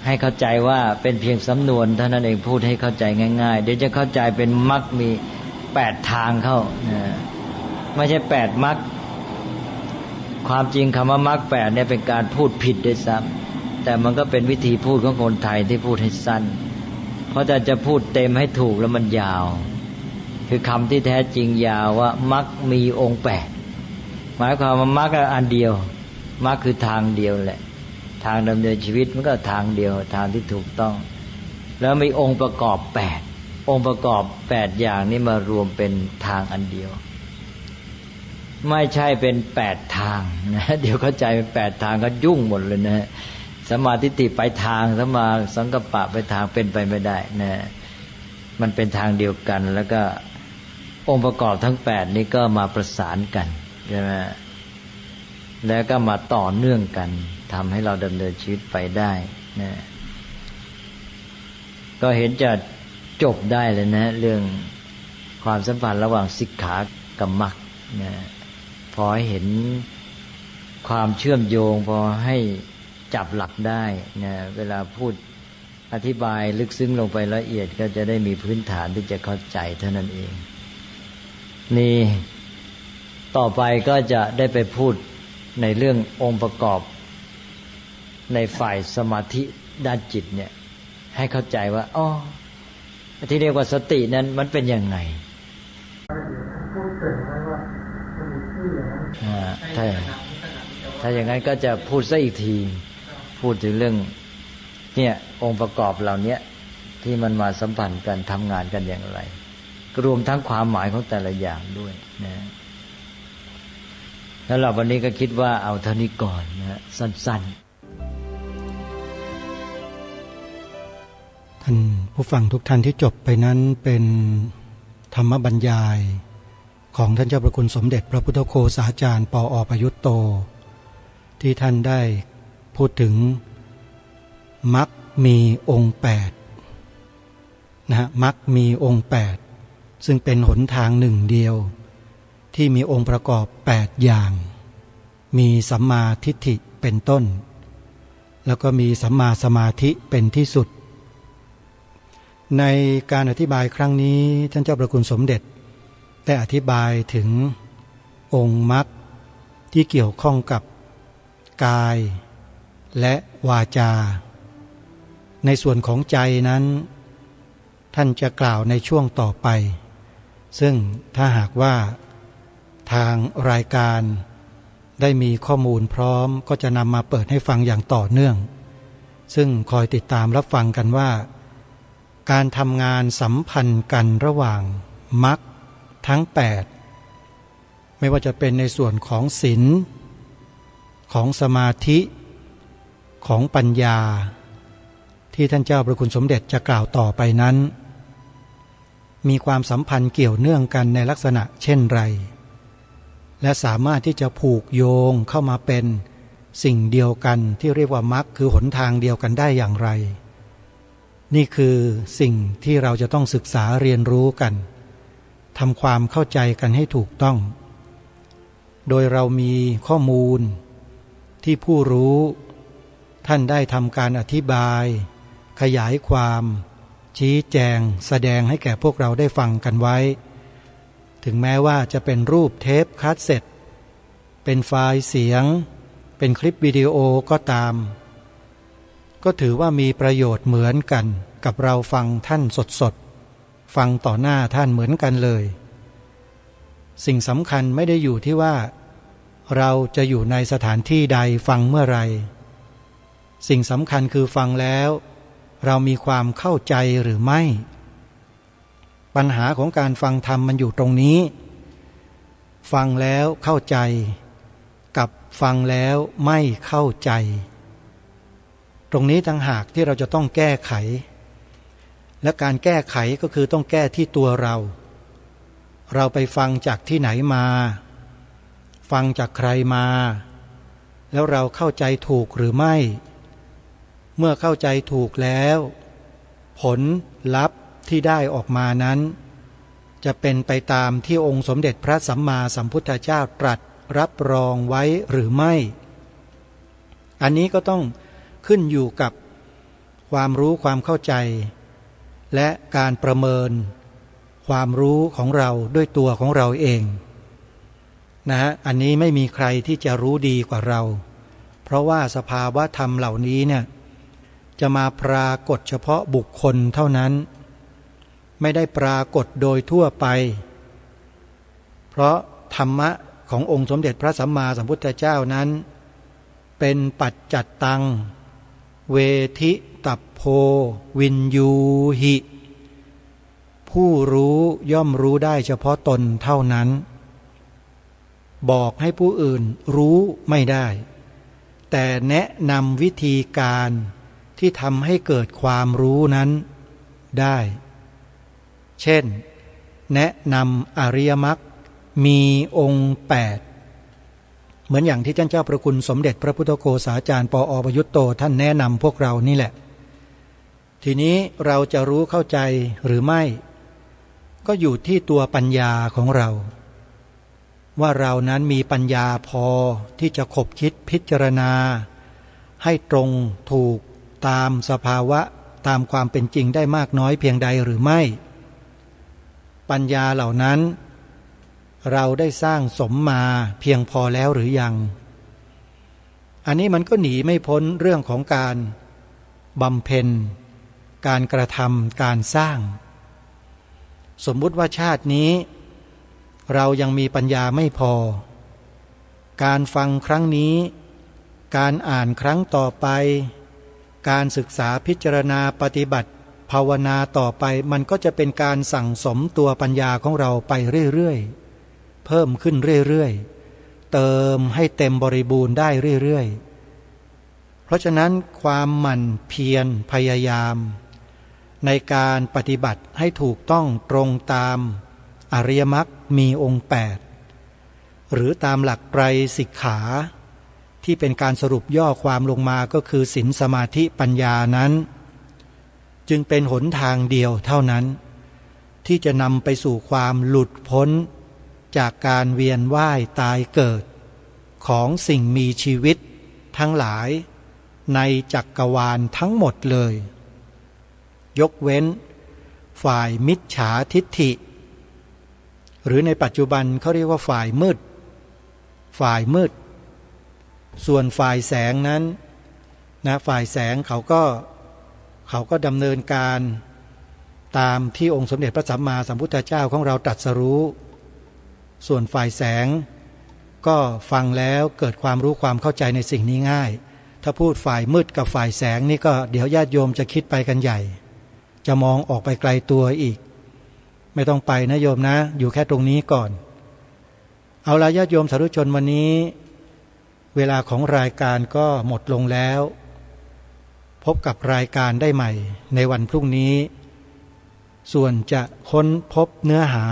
S3: ให้เข้าใจว่าเป็นเพียงสำนวนเท่านั้นเองพูดให้เข้าใจง่ายๆเดี๋ยวจะเข้าใจเป็นมรรคมี8ทางเข้าไม่ใช่8มรรคความจริงคำว่ามรรค8เนี่ยเป็นการพูดผิดด้วยซ้ำแต่มันก็เป็นวิธีพูดของคนไทยที่พูดให้สั้นเพราะจะพูดเต็มให้ถูกแล้วมันยาวคือคำที่แท้จริงยาวว่ามรรคมีองค์8หมายความว่ามรรคอันเดียวมรรคคือทางเดียวแหละทางดำเนินชีวิตมันก็ทางเดียวทางที่ถูกต้องแล้วมีองค์ประกอบ8องค์ประกอบ8อย่างนี้มารวมเป็นทางอันเดียวไม่ใช่เป็น8ทางนะเดี๋ยวเข้าใจเป็น8ทางก็ยุ่งหมดเลยนะสัมมาทิฏฐิไปทางสัมมาสังกัปปะไปทางเป็นไปไม่ได้นะมันเป็นทางเดียวกันแล้วก็องค์ประกอบทั้ง8นี้ก็มาประสานกันใช่ไหมแล้วก็มาต่อเนื่องกันทำให้เราดำเนินชีวิตไปได้นะก็เห็นจะจบได้เลยนะเรื่องความสัมพันธ์ระหว่างสิกขากับมรรคนะพอให้เห็นความเชื่อมโยงพอให้จับหลักได้นะเวลาพูดอธิบายลึกซึ้งลงไปละเอียดก็จะได้มีพื้นฐานที่จะเข้าใจเท่านั้นเองนี่ต่อไปก็จะได้ไปพูดในเรื่ององค์ประกอบในฝ่ายสมาธิด้านจิตเนี่ยให้เข้าใจว่าอ๋อที่เรียกว่าสตินั้นมันเป็นยังไงถ้าอย่างนั้นก็จะพูดซะอีกทีพูดถึงเรื่องเนี่ยองค์ประกอบเหล่านี้ที่มันมาสัมพันธ์กันทำงานกันอย่างไรรวมทั้งความหมายของแต่ละอย่างด้วยนะแล้วเราวันนี้ก็คิดว่าเอาเท่านี้ก่อนนะสั้น
S2: ท่านผู้ฟังทุกท่านที่จบไปนั้นเป็นธรรมบรรยายของท่านเจ้าประคุณสมเด็จพระพุทธโฆษาจารย์ปอ.ประยุตโตที่ท่านได้พูดถึงมรรคมีองค์8นะฮะมรรคมีองค์8ซึ่งเป็นหนทางหนึ่งเดียวที่มีองค์ประกอบ8อย่างมีสัมมาทิฏฐิเป็นต้นแล้วก็มีสัมมาสมาธิเป็นที่สุดในการอธิบายครั้งนี้ท่านเจ้าประคุณสมเด็จได้อธิบายถึงองค์มรรคที่เกี่ยวข้องกับกายและวาจาในส่วนของใจนั้นท่านจะกล่าวในช่วงต่อไปซึ่งถ้าหากว่าทางรายการได้มีข้อมูลพร้อมก็จะนำมาเปิดให้ฟังอย่างต่อเนื่องซึ่งคอยติดตามรับฟังกันว่าการทำงานสัมพันธ์กันระหว่างมรรคทั้ง8ไม่ว่าจะเป็นในส่วนของศีล ของสมาธิของปัญญาที่ท่านเจ้าพระคุณสมเด็จจะกล่าวต่อไปนั้นมีความสัมพันธ์เกี่ยวเนื่องกันในลักษณะเช่นไรและสามารถที่จะผูกโยงเข้ามาเป็นสิ่งเดียวกันที่เรียกว่ามรรคคือหนทางเดียวกันได้อย่างไรนี่คือสิ่งที่เราจะต้องศึกษาเรียนรู้กันทำความเข้าใจกันให้ถูกต้องโดยเรามีข้อมูลที่ผู้รู้ท่านได้ทำการอธิบายขยายความชี้แจงแสดงให้แก่พวกเราได้ฟังกันไว้ถึงแม้ว่าจะเป็นรูปเทปคาสเซ็ตเป็นไฟล์เสียงเป็นคลิปวิดีโอก็ตามก็ถือว่ามีประโยชน์เหมือนกันกับเราฟังท่านสดๆฟังต่อหน้าท่านเหมือนกันเลยสิ่งสำคัญไม่ได้อยู่ที่ว่าเราจะอยู่ในสถานที่ใดฟังเมื่อไรสิ่งสำคัญคือฟังแล้วเรามีความเข้าใจหรือไม่ปัญหาของการฟังธรรมมันอยู่ตรงนี้ฟังแล้วเข้าใจกับฟังแล้วไม่เข้าใจตรงนี้ต่างหากที่เราจะต้องแก้ไขและการแก้ไขก็คือต้องแก้ที่ตัวเราไปฟังจากที่ไหนมาฟังจากใครมาแล้วเราเข้าใจถูกหรือไม่เมื่อเข้าใจถูกแล้วผลลัพธ์ที่ได้ออกมานั้นจะเป็นไปตามที่องค์สมเด็จพระสัมมาสัมพุทธเจ้าตรัสรับรองไว้หรือไม่อันนี้ก็ต้องขึ้นอยู่กับความรู้ความเข้าใจและการประเมินความรู้ของเราด้วยตัวของเราเองนะฮะอันนี้ไม่มีใครที่จะรู้ดีกว่าเราเพราะว่าสภาวะธรรมเหล่านี้เนี่ยจะมาปรากฏเฉพาะบุคคลเท่านั้นไม่ได้ปรากฏโดยทั่วไปเพราะธรรมะขององค์สมเด็จพระสัมมาสัมพุทธเจ้านั้นเป็นปัจจัตตังเวทิตัพโพวินยูหิผู้รู้ย่อมรู้ได้เฉพาะตนเท่านั้นบอกให้ผู้อื่นรู้ไม่ได้แต่แนะนำวิธีการที่ทำให้เกิดความรู้นั้นได้เช่นแนะนำอริยมรรคมีองค์8เหมือนอย่างที่ท่านเจ้าพระคุณสมเด็จพระพุทธโฆษาจารย์ปอประยุตโตท่านแนะนำพวกเรานี่แหละทีนี้เราจะรู้เข้าใจหรือไม่ก็อยู่ที่ตัวปัญญาของเราว่าเรานั้นมีปัญญาพอที่จะคบคิดพิจารณาให้ตรงถูกตามสภาวะตามความเป็นจริงได้มากน้อยเพียงใดหรือไม่ปัญญาเหล่านั้นเราได้สร้างสมมาเพียงพอแล้วหรือยังอันนี้มันก็หนีไม่พ้นเรื่องของการบำเพ็ญการกระทำการสร้างสมมุติว่าชาตินี้เรายังมีปัญญาไม่พอการฟังครั้งนี้การอ่านครั้งต่อไปการศึกษาพิจารณาปฏิบัติภาวนาต่อไปมันก็จะเป็นการสั่งสมตัวปัญญาของเราไปเรื่อยๆเพิ่มขึ้นเรื่อยๆเติมให้เต็มบริบูรณ์ได้เรื่อยๆเพราะฉะนั้นความหมั่นเพียรพยายามในการปฏิบัติให้ถูกต้องตรงตามอริยมรรคมีองค์8หรือตามหลักไตรสิกขาที่เป็นการสรุปย่อความลงมาก็คือศีลสมาธิปัญญานั้นจึงเป็นหนทางเดียวเท่านั้นที่จะนำไปสู่ความหลุดพ้นจากการเวียนว่ายตายเกิดของสิ่งมีชีวิตทั้งหลายในจักรวาลทั้งหมดเลยยกเว้นฝ่ายมิจฉาทิฏฐิหรือในปัจจุบันเขาเรียกว่าฝ่ายมืดส่วนฝ่ายแสงนั้นนะฝ่ายแสงเขาก็ดำเนินการตามที่องค์สมเด็จพระสัมมาสัมพุทธเจ้าของเราตรัสรู้ส่วนฝ่ายแสงก็ฟังแล้วเกิดความรู้ความเข้าใจในสิ่งนี้ง่ายถ้าพูดฝ่ายมืดกับฝ่ายแสงนี่ก็เดี๋ยวญาติโยมจะคิดไปกันใหญ่จะมองออกไปไกลตัวอีกไม่ต้องไปนะโยมนะอยู่แค่ตรงนี้ก่อนเอาละญาติโยมสาธุชนวันนี้ เวลาของรายการก็หมดลงแล้วพบกับรายการได้ใหม่ในวันพรุ่งนี้ส่วนจะค้นพบเนื้อหา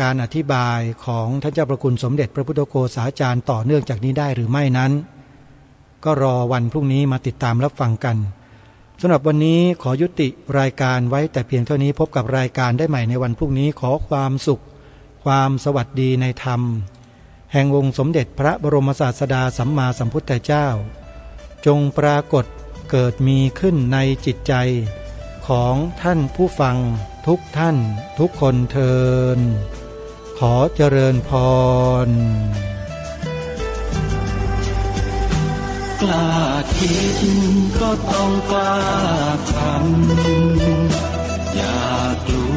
S2: การอธิบายของท่านเจ้าประคุณสมเด็จพระพุทธโฆษาจารย์ต่อเนื่องจากนี้ได้หรือไม่นั้นก็รอวันพรุ่งนี้มาติดตามรับฟังกันสำหรับวันนี้ขอยุติรายการไว้แต่เพียงเท่านี้พบกับรายการได้ใหม่ในวันพรุ่งนี้ขอความสุขความสวัสดีในธรรมแห่งองค์สมเด็จพระบรมศาสดาสัมมาสัมพุทธเจ้าจงปรากฏเกิดมีขึ้นในจิตใจของท่านผู้ฟังทุกท่านทุกคนเทินขอเจริญพร
S1: กล้าคิดก็ต้องกล้าทำอย่ากลั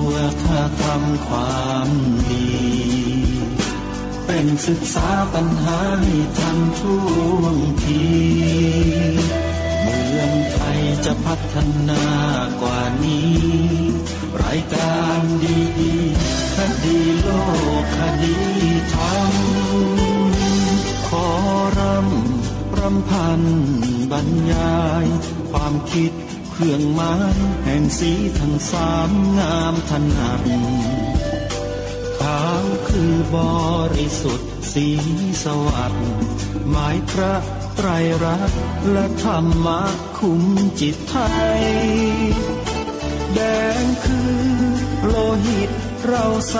S1: วถ้าทำความดีเป็นศึกษาปัญหาให้ทันท่วงทีเมืองไทยจะพัฒนากว่านี้รายการดีๆคดีโลกคดีธรรมขอรำพันบรรยายความคิดเครื่องหมายแห่งสีทั้งสามงามถนัดขาวคือบริสุทธิ์สีสวัสดิ์หมายพระไตรรัตน์และธรรมะคุ้มจิตไทยแดงคือโลหิตเราใส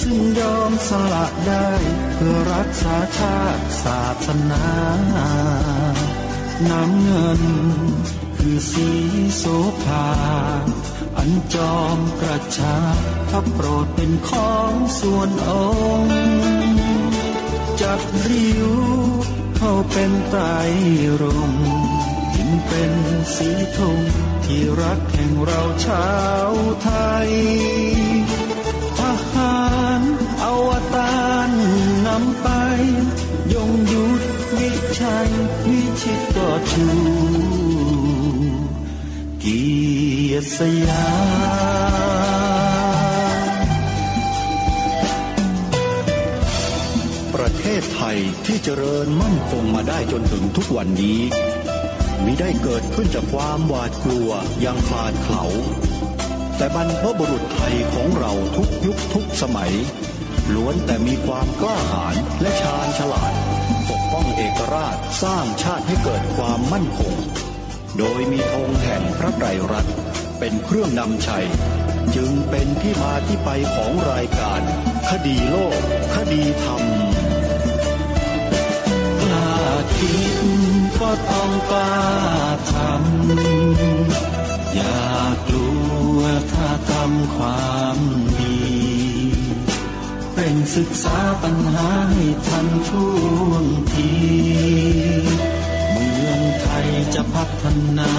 S1: ซึ่งยอมสละได้เพื่อรักษาชาติศาสนาน้ำเงินคือสีโสภาอันจอมกระชากถ้าโปรดเป็นของส่วนองค์จัดริ้วเข้าเป็นไตรรงค์จึงเป็นสีธงที่รักแห่งเราชาวไทยทหารอวตารนำไปยงยุทธวิชัยวิชิตก็ชูเกียรติสยาม
S4: ประเทศไทยที่เจริญมั่นคงมาได้จนถึงทุกวันนี้มิได้เกิดขึ้นจากความหวาดกลัวอย่างคลาดเขลาแต่บรรพบุรุษไทยของเราทุกยุคทุกสมัยล้วนแต่มีความกล้าหาญและชาญฉลาดปกป้องเอกราชสร้างชาติให้เกิดความมั่นคงโดยมีธงแห่งพระไตรรัตน์เป็นเครื่องนำชัยจึงเป็นที่มาที่ไปของรายการคดีโลกคดีธรรม
S1: กล้าคิดก็ต้องกล้าทำอย่ากลัวถ้าทำความดีเป็นศึกษาปัญหาให้ทันท่วงทีเมืองไทยจะพัฒนา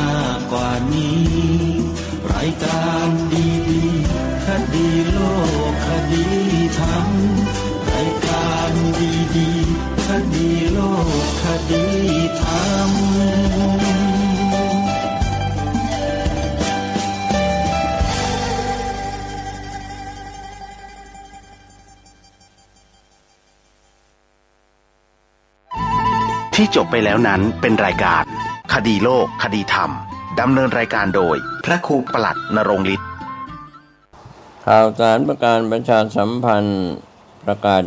S1: กว่านี้รายการดีๆคดีโลกคดีธรรมรายการดีๆคดีโลกคดีธรรม
S5: ที่จบไปแล้วนั้นเป็นรายการคดีโลกคดีธรรมดำเนินรายการโดยพระครูปลัดณรงค์ฤทธิ์
S3: ข่าวสารประการประชาสัมพันธ์ประกาศ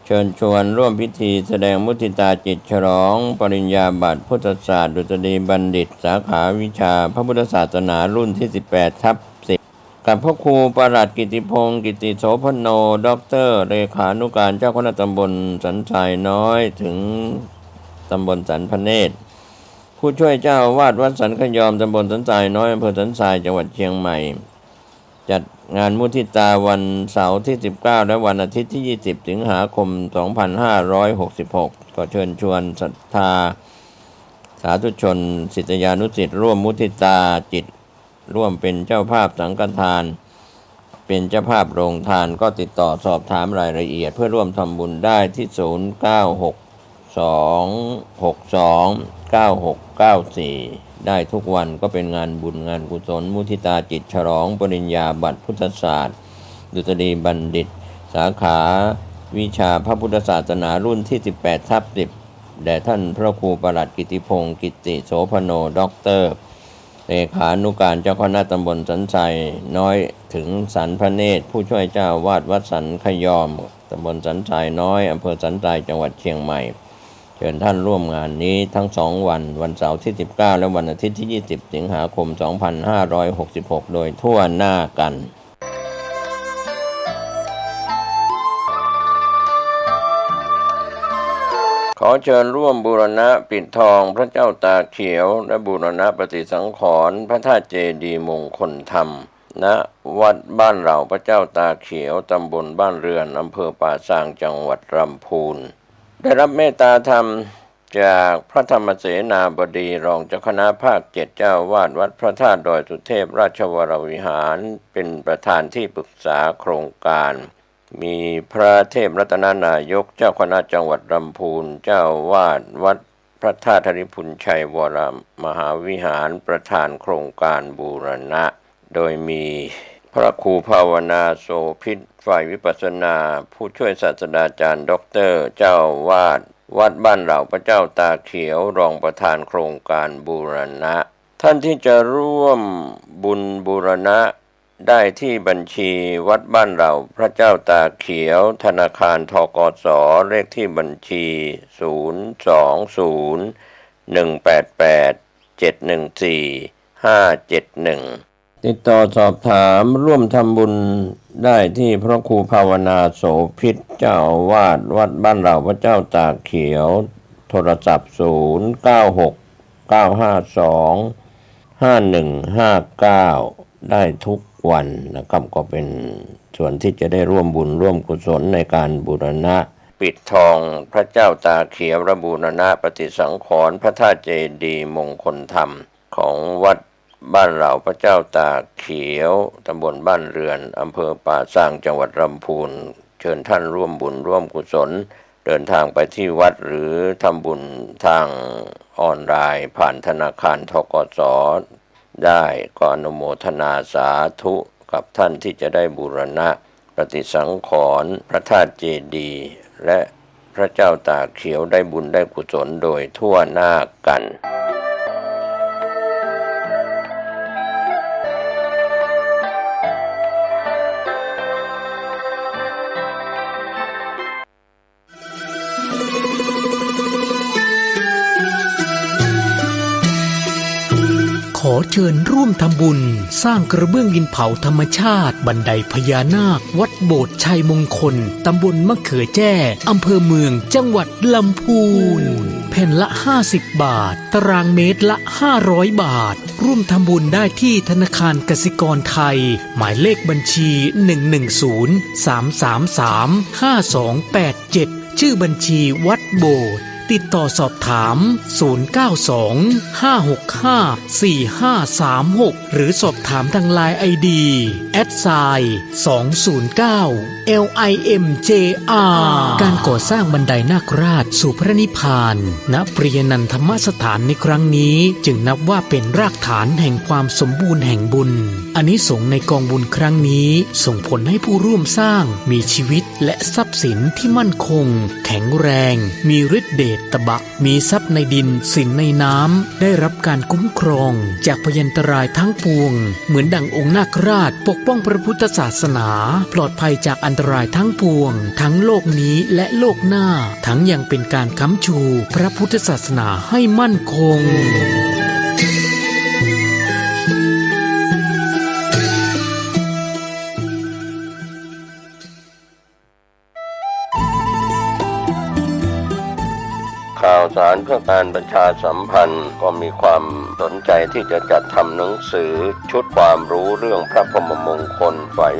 S3: เชิญชวนร่วมพิธีแสดงมุทิตาจิตฉลองปริญญาบัตรพุทธศาสตร์ดุษฎีบัณฑิตสาขาวิชาพระพุทธศาสนารุ่นที่ 18/10 กับพระครูปลัดกิติพงศ์กิติโสพโนด็อกเตอร์เลขานุการเจ้าคณะตำบลสันทรายน้อยถึงตำบลสันพเนตรผู้ช่วยเจ้าอาวาสวัดสันขยอมตำบลสันทรายน้อยอำเภอสันทรายจังหวัดเชียงใหม่จัดงานมุทิตาวันเสาร์ที่19และวันอาทิตย์ที่20สิงหาคม2566ก็เชิญชวนศรัทธาสาธุชนศิษยานุศิษย์ร่วมมุทิตาจิตร่วมเป็นเจ้าภาพสังฆทานเป็นเจ้าภาพโรงทานก็ติดต่อสอบถามรายละเอียดเพื่อร่วมทำบุญได้ที่0962629694ได้ทุกวันก็เป็นงานบุญงานกุศลมุทิตาจิตฉลองปริญญาบัตรพุทธศาสตร์ดุษฎีบัณฑิตสาขาวิชาพระพุทธศาสนารุ่นที่ 18/10
S6: แด่ท่านพระครูประหลัดกิติพงศ์กิติโสพโนด็อกเตอร์เลขานุการเจ้าคณะตำบลสันทรายน้อยถึงสันพระเนตรผู้ช่วยเจ้าวาดวัดสันขยอมตำบลสันทรายน้อยอำเภอสันทรายจังหวัดเชียงใหม่เชิญท่านร่วมงานนี้ทั้ง2วันวันเสาร์ที่19และวันอาทิตย์ที่20สิงหาคม2566โดยทั่วหน้ากันขอเชิญร่วมบูรณะปิดทองพระเจ้าตาเขียวและบูรณะปฏิสังขรณ์พระธาตุเจดีย์มงคลธรรมณวัดบ้านเหล่าพระเจ้าตาเขียวตำบลบ้านเรือนอำเภอป่าซางจังหวัดลำพูนได้รับเมตตาธรรมจากพระธรรมเสนาบดีรองเจ้าคณะภาค7เจ้าวาดวัดพระธาตุดอยสุเทพราชวรวิหารเป็นประธานที่ปรึกษาโครงการมีพระเทพรัตนนายกเจ้าคณะจังหวัดลำพูนเจ้าวาดวัดพระธาตุธริพุนชัยวรมหาวิหารประธานโครงการบูรณะโดยมีพระครูภาวนาโสภิตฝ่ายวิปัสสนาผู้ช่วยศาสตราจารย์ด็อกเตอร์เจ้าวาดวัดบ้านเหล่าพระเจ้าตาเขียวรองประธานโครงการบูรณะท่านที่จะร่วมบุญบูรณะได้ที่บัญชีวัดบ้านเหล่าพระเจ้าตาเขียวธนาคารธกส.เลขที่บัญชี020188714 ติดต่อสอบถามร่วมทำบุญได้ที่พระครูภาวนาโสภิตเจ้าอาวาสวัดบ้านเหล่าพระเจ้าตาเขียวโทรศัพท์0969525159ได้ทุกวันนะครับก็เป็นส่วนที่จะได้ร่วมบุญร่วมกุศลในการบูรณะปิดทองพระเจ้าตาเขียวและบูรณะปฏิสังขรณ์พระธาตุเจดีย์มงคลธรรมของวัดบ้านเหล่าพระเจ้าตาเขียวตำบลบ้านเรือนอำเภอป่าซางจังหวัดลำพูนเชิญท่านร่วมบุญร่วมกุศลเดินทางไปที่วัดหรือทำบุญทางออนไลน์ผ่านธนาคารธกส.ได้ก็อนุโมทนาสาธุกับท่านที่จะได้บูรณะปฏิสังขรณ์พระธาตุเจดีย์และพระเจ้าตาเขียวได้บุญได้กุศลโดยทั่วหน้ากัน
S7: ขอเชิญร่วมทำบุญสร้างกระเบื้องดินเผาธรรมชาติบันไดพญานาควัดโบสถ์ชัยมงคลตำบลมะเขือแจ้อำเภอเมืองจังหวัดลำพูนแผ่นละ50 บาทตารางเมตรละ500 บาทร่วมทำบุญได้ที่ธนาคารกสิกรไทยหมายเลขบัญชี110-333-5287ชื่อบัญชีวัดโบสถ์ติดต่อสอบถาม092-565-4536หรือสอบถามทางไลน์ ID @209LIMJR การก่อสร้างบันไดนาคราชสู่พระนิพพานณปริยนันทธรรมสถานในครั้งนี้จึงนับว่าเป็นรากฐานแห่งความสมบูรณ์แห่งบุญอานิสงส์ในกองบุญครั้งนี้ส่งผลให้ผู้ร่วมสร้างมีชีวิตและทรัพย์สินที่มั่นคงแข็งแรงมีฤทธิ์เดชตบะมีทรัพย์ในดินสินในน้ำได้รับการคุ้มครองจากพยันตรายทั้งปวงเหมือนดั่งองค์นาคราชปกป้องพระพุทธศาสนาปลอดภัยจากอันตรายทั้งปวงทั้งโลกนี้และโลกหน้าทั้งยังเป็นการค้ำชูพระพุทธศาสนาให้มั่นคง
S6: ข่าวสารเพื่อการประชาสัมพันธ์ก็มีความสนใจที่จะจัดทำหนังสือชุดความรู้เรื่องพระพรหมมงคลฝ่ายวิ